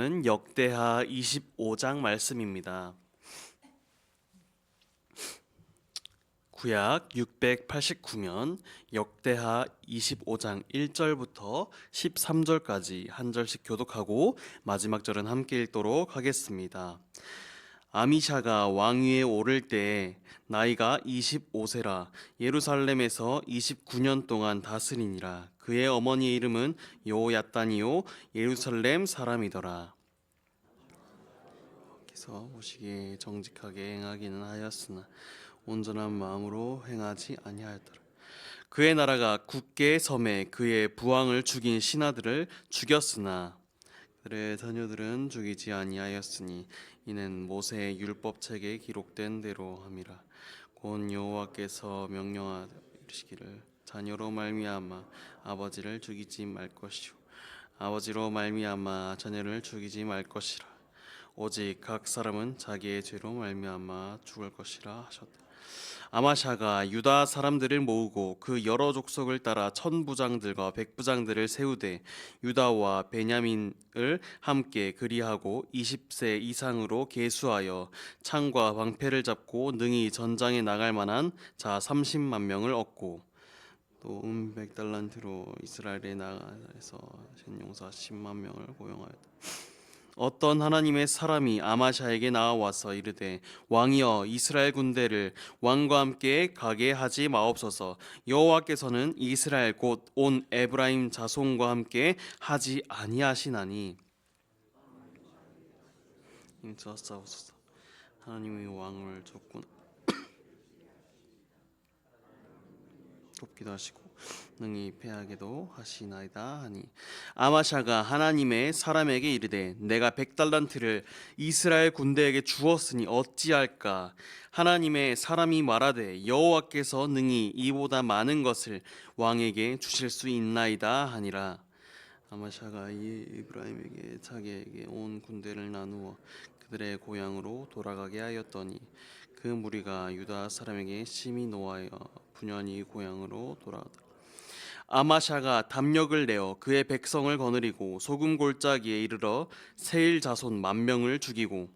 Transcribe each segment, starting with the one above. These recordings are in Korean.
말씀은 역대하 25장 말씀입니다. 구약 689년 역대하 25장 1절부터 13절까지 한 절씩 교독하고 마지막 절은 함께 읽도록 하겠습니다. 아미샤가 왕위에 오를 때 나이가 25세라 예루살렘에서 29년 동안 다스리니라. 그의 어머니의 이름은 여호야단이요 예루살렘 사람이더라. 여기서 보시기에 정직하게 행하기는 하였으나 온전한 마음으로 행하지 아니하였더라. 그의 나라가 굳게 섬에 그의 부왕을 죽인 신하들을 죽였으나 그들의 자녀들은 죽이지 아니하였으니 이는 모세의 율법책에 기록된 대로 함이라. 곧 여호와께서 명령하시기를 자녀로 말미암아 아버지를 죽이지 말 것이요 아버지로 말미암아 자녀를 죽이지 말 것이라. 오직 각 사람은 자기의 죄로 말미암아 죽을 것이라 하셨다. 아마샤가 유다 사람들을 모으고 그 여러 족속을 따라 천부장들과 백부장들을 세우되 유다와 베냐민을 함께 그리하고 20세 이상으로 계수하여 창과 방패를 잡고 능히 전장에 나갈 만한 자 30만 명을 얻고 또 100달란트로 이스라엘에 나가서 용사 10만 명을 고용하였다. 어떤 하나님의 사람이 아마샤에게 나와서 이르되 왕이여 이스라엘 군대를 왕과 함께 가게 하지 마옵소서. 여호와께서는 이스라엘 곧 온 에브라임 자손과 함께 하지 아니하시나니 인자싸우소서. 하나님이 왕을 돕기도 하시고 능히 패하게도 하시나이다 하니 아마샤가 하나님의 사람에게 이르되 내가 100달란트를 이스라엘 군대에게 주었으니 어찌할까. 하나님의 사람이 말하되 여호와께서 능히 이보다 많은 것을 왕에게 주실 수 있나이다 하니라. 아마샤가 이브라임에게 자기에게 온 군대를 나누어 그들의 고향으로 돌아가게 하였더니 그 무리가 유다 사람에게 심히 노하여 분연히 고향으로 돌아가더라. 아마샤가 담력을 내어 그의 백성을 거느리고 소금 골짜기에 이르러 세일 자손 10,000명을 죽이고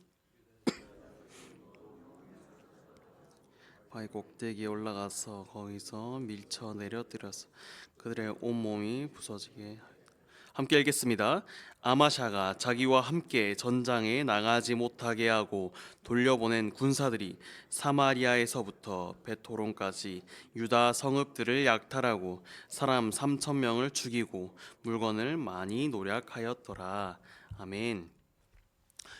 바위 꼭대기에 올라가서 거기서 밀쳐 내려뜨려서 그들의 온몸이 부서지게 하였다. 함께 읽겠습니다. 아마샤가 자기와 함께 전장에 나가지 못하게 하고 돌려보낸 군사들이 사마리아에서부터 베토론까지 유다 성읍들을 약탈하고 사람 3,000명을 죽이고 물건을 많이 노략하였더라. 아멘.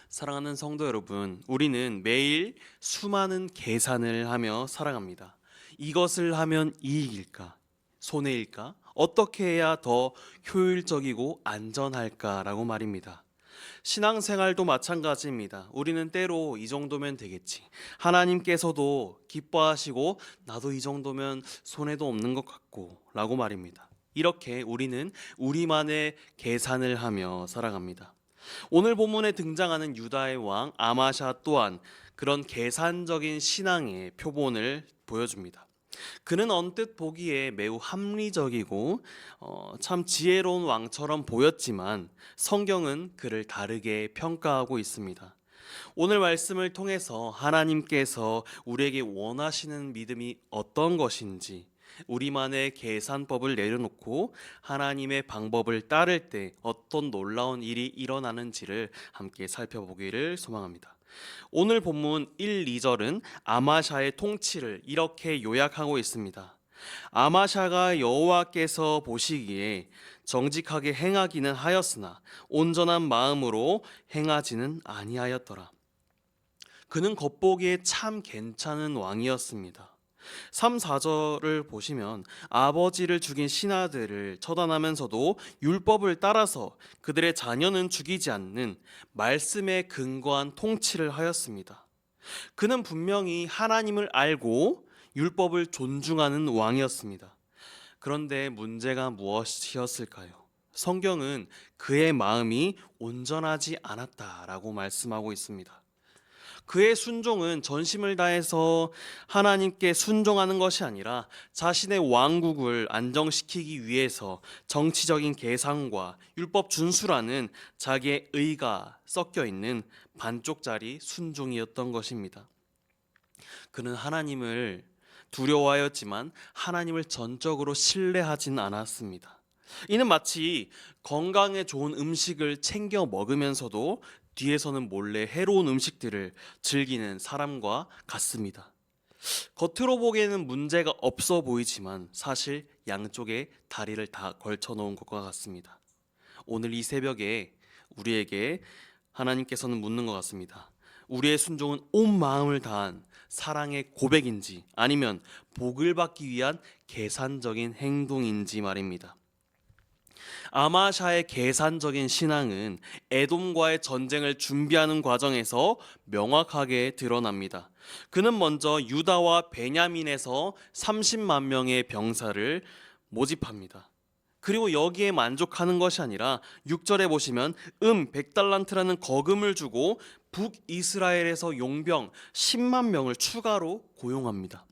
사랑하는 성도 여러분, 우리는 매일 수많은 계산을 하며 살아갑니다. 이것을 하면 이익일까? 손해일까? 어떻게 해야 더 효율적이고 안전할까라고 말입니다. 신앙생활도 마찬가지입니다. 우리는 때로 이 정도면 되겠지. 하나님께서도 기뻐하시고 나도 이 정도면 손해도 없는 것 같고 라고 말입니다. 이렇게 우리는 우리만의 계산을 하며 살아갑니다. 오늘 본문에 등장하는 유다의 왕 아마샤 또한 그런 계산적인 신앙의 표본을 보여줍니다. 그는 언뜻 보기에 매우 합리적이고 참 지혜로운 왕처럼 보였지만 성경은 그를 다르게 평가하고 있습니다. 오늘 말씀을 통해서 하나님께서 우리에게 원하시는 믿음이 어떤 것인지, 우리만의 계산법을 내려놓고 하나님의 방법을 따를 때 어떤 놀라운 일이 일어나는지를 함께 살펴보기를 소망합니다. 오늘 본문 1, 2절은 아마샤의 통치를 이렇게 요약하고 있습니다. 아마샤가 여호와께서 보시기에 정직하게 행하기는 하였으나 온전한 마음으로 행하지는 아니하였더라. 그는 겉보기에 참 괜찮은 왕이었습니다. 3, 4절을 보시면 아버지를 죽인 신하들을 처단하면서도 율법을 따라서 그들의 자녀는 죽이지 않는 말씀에 근거한 통치를 하였습니다. 그는 분명히 하나님을 알고 율법을 존중하는 왕이었습니다. 그런데 문제가 무엇이었을까요? 성경은 그의 마음이 온전하지 않았다라고 말씀하고 있습니다. 그의 순종은 전심을 다해서 하나님께 순종하는 것이 아니라 자신의 왕국을 안정시키기 위해서 정치적인 계산과 율법 준수라는 자기의 의가 섞여 있는 반쪽짜리 순종이었던 것입니다. 그는 하나님을 두려워하였지만 하나님을 전적으로 신뢰하진 않았습니다. 이는 마치 건강에 좋은 음식을 챙겨 먹으면서도 뒤에서는 몰래 해로운 음식들을 즐기는 사람과 같습니다. 겉으로 보기에는 문제가 없어 보이지만 사실 양쪽에 다리를 다 걸쳐 놓은 것과 같습니다. 오늘 이 새벽에 우리에게 하나님께서는 묻는 것 같습니다. 우리의 순종은 온 마음을 다한 사랑의 고백인지 아니면 복을 받기 위한 계산적인 행동인지 말입니다. 아마샤의 계산적인 신앙은 에돔과의 전쟁을 준비하는 과정에서 명확하게 드러납니다. 그는 먼저 유다와 베냐민에서 30만 명의 병사를 모집합니다. 그리고 여기에 만족하는 것이 아니라 6절에 보시면 100달란트라는 거금을 주고 북이스라엘에서 용병 10만 명을 추가로 고용합니다.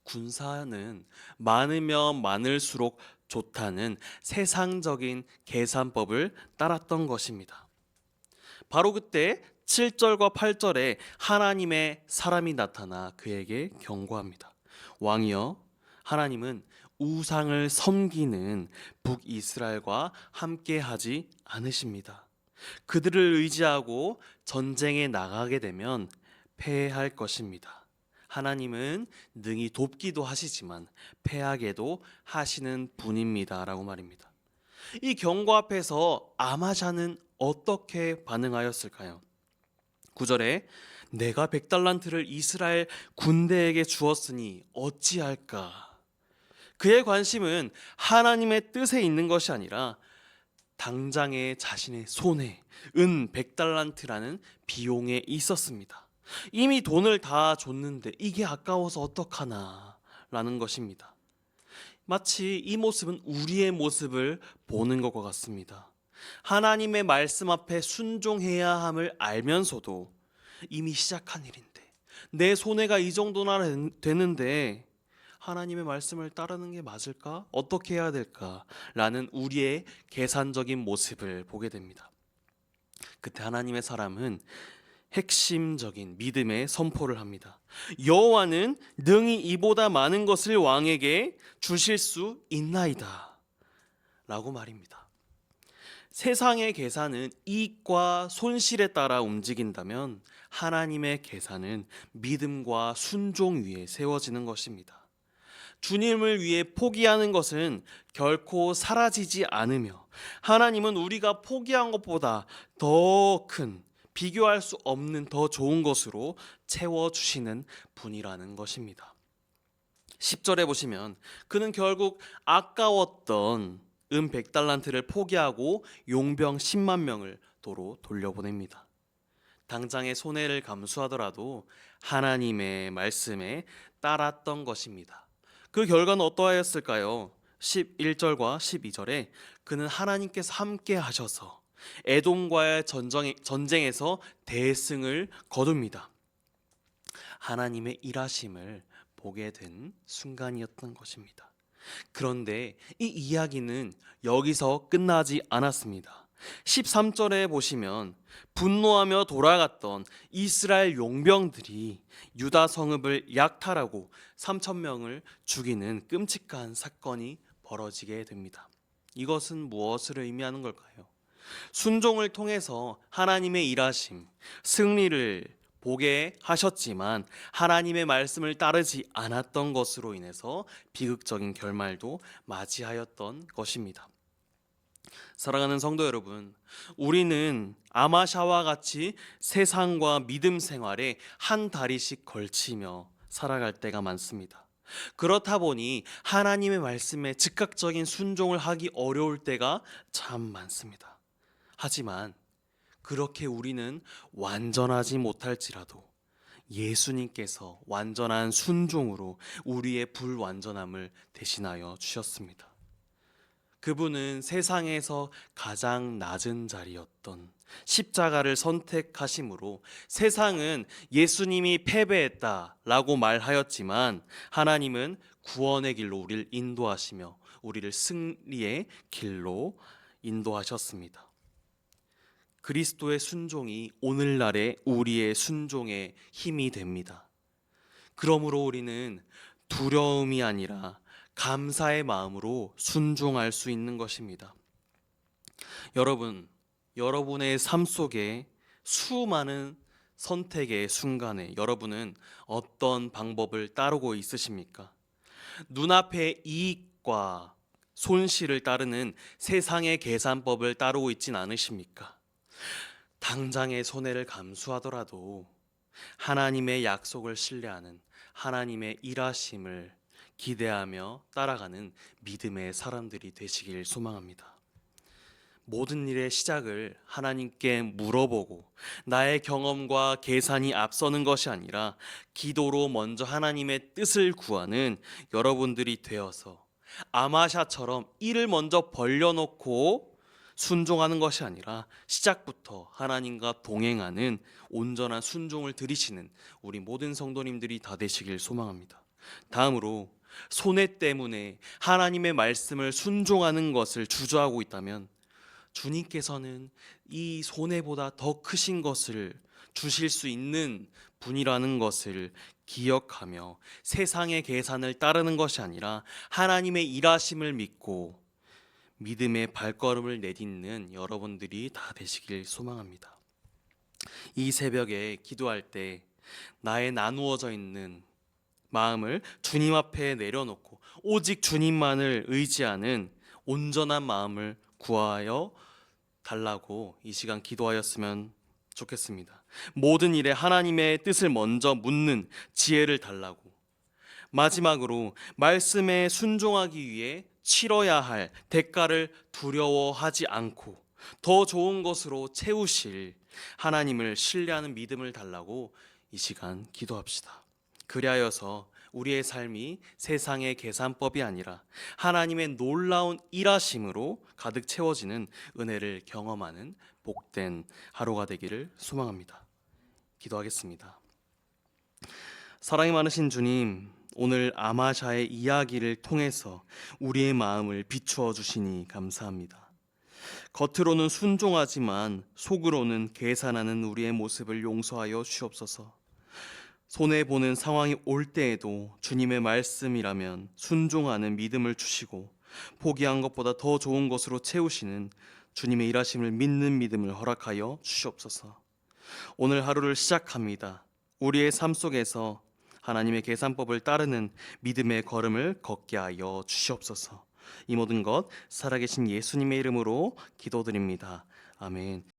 군사는 많으면 많을수록 좋다는 세상적인 계산법을 따랐던 것입니다. 바로 그때 7절과 8절에 하나님의 사람이 나타나 그에게 경고합니다. 왕이여, 하나님은 우상을 섬기는 북이스라엘과 함께하지 않으십니다. 그들을 의지하고 전쟁에 나가게 되면 패할 것입니다. 하나님은 능히 돕기도 하시지만 패하게도 하시는 분입니다. 라고 말입니다. 이 경고 앞에서 아마샤는 어떻게 반응하였을까요? 9절에 내가 100달란트를 이스라엘 군대에게 주었으니 어찌할까? 그의 관심은 하나님의 뜻에 있는 것이 아니라 당장의 자신의 손에 100달란트라는 비용에 있었습니다. 이미 돈을 다 줬는데 이게 아까워서 어떡하나 라는 것입니다. 마치 이 모습은 우리의 모습을 보는 것과 같습니다. 하나님의 말씀 앞에 순종해야 함을 알면서도 이미 시작한 일인데 내 손해가 이 정도나 되는데 하나님의 말씀을 따르는 게 맞을까? 어떻게 해야 될까? 라는 우리의 계산적인 모습을 보게 됩니다. 그때 하나님의 사람은 핵심적인 믿음의 선포를 합니다. 여호와는 능히 이보다 많은 것을 왕에게 주실 수 있나이다 라고 말입니다. 세상의 계산은 이익과 손실에 따라 움직인다면 하나님의 계산은 믿음과 순종 위에 세워지는 것입니다. 주님을 위해 포기하는 것은 결코 사라지지 않으며 하나님은 우리가 포기한 것보다 더 큰, 비교할 수 없는 더 좋은 것으로 채워주시는 분이라는 것입니다. 10절에 보시면 그는 결국 아까웠던 100달란트를 포기하고 용병 10만 명을 도로 돌려보냅니다. 당장의 손해를 감수하더라도 하나님의 말씀에 따랐던 것입니다. 그 결과는 어떠하였을까요? 11절과 12절에 그는 하나님께서 함께 하셔서 에돔과의 전쟁에서 대승을 거둡니다. 하나님의 일하심을 보게 된 순간이었던 것입니다. 그런데 이 이야기는 여기서 끝나지 않았습니다. 13절에 보시면 분노하며 돌아갔던 이스라엘 용병들이 유다 성읍을 약탈하고 3,000명을 죽이는 끔찍한 사건이 벌어지게 됩니다. 이것은 무엇을 의미하는 걸까요? 순종을 통해서 하나님의 일하심, 승리를 보게 하셨지만 하나님의 말씀을 따르지 않았던 것으로 인해서 비극적인 결말도 맞이하였던 것입니다. 사랑하는 성도 여러분, 우리는 아마샤와 같이 세상과 믿음 생활에 한 다리씩 걸치며 살아갈 때가 많습니다. 그렇다 보니 하나님의 말씀에 즉각적인 순종을 하기 어려울 때가 참 많습니다. 하지만 그렇게 우리는 완전하지 못할지라도 예수님께서 완전한 순종으로 우리의 불완전함을 대신하여 주셨습니다. 그분은 세상에서 가장 낮은 자리였던 십자가를 선택하심으로 세상은 예수님이 패배했다라고 말하였지만 하나님은 구원의 길로 우리를 인도하시며 우리를 승리의 길로 인도하셨습니다. 그리스도의 순종이 오늘날의 우리의 순종의 힘이 됩니다. 그러므로 우리는 두려움이 아니라 감사의 마음으로 순종할 수 있는 것입니다. 여러분의 삶 속에 수많은 선택의 순간에 여러분은 어떤 방법을 따르고 있으십니까? 눈앞의 이익과 손실을 따르는 세상의 계산법을 따르고 있진 않으십니까? 당장의 손해를 감수하더라도 하나님의 약속을 신뢰하는 하나님의 일하심을 기대하며 따라가는 믿음의 사람들이 되시길 소망합니다. 모든 일의 시작을 하나님께 물어보고 나의 경험과 계산이 앞서는 것이 아니라 기도로 먼저 하나님의 뜻을 구하는 여러분들이 되어서 아마샤처럼 일을 먼저 벌려놓고 순종하는 것이 아니라 시작부터 하나님과 동행하는 온전한 순종을 들이시는 우리 모든 성도님들이 다 되시길 소망합니다. 다음으로 손해 때문에 하나님의 말씀을 순종하는 것을 주저하고 있다면 주님께서는 이 손해보다 더 크신 것을 주실 수 있는 분이라는 것을 기억하며 세상의 계산을 따르는 것이 아니라 하나님의 일하심을 믿고 믿음의 발걸음을 내딛는 여러분들이 다 되시길 소망합니다. 이 새벽에 기도할 때 나의 나누어져 있는 마음을 주님 앞에 내려놓고 오직 주님만을 의지하는 온전한 마음을 구하여 달라고 이 시간 기도하였으면 좋겠습니다. 모든 일에 하나님의 뜻을 먼저 묻는 지혜를 달라고, 마지막으로 말씀에 순종하기 위해 치러야 할 대가를 두려워하지 않고 더 좋은 것으로 채우실 하나님을 신뢰하는 믿음을 달라고 이 시간 기도합시다. 그리하여서 우리의 삶이 세상의 계산법이 아니라 하나님의 놀라운 일하심으로 가득 채워지는 은혜를 경험하는 복된 하루가 되기를 소망합니다. 기도하겠습니다. 사랑이 많으신 주님, 오늘 아마샤의 이야기를 통해서 우리의 마음을 비추어 주시니 감사합니다. 겉으로는 순종하지만 속으로는 계산하는 우리의 모습을 용서하여 주옵소서. 손해보는 상황이 올 때에도 주님의 말씀이라면 순종하는 믿음을 주시고 포기한 것보다 더 좋은 것으로 채우시는 주님의 일하심을 믿는 믿음을 허락하여 주시옵소서. 오늘 하루를 시작합니다. 우리의 삶 속에서 하나님의 계산법을 따르는 믿음의 걸음을 걷게 하여 주시옵소서. 이 모든 것 살아계신 예수님의 이름으로 기도드립니다. 아멘.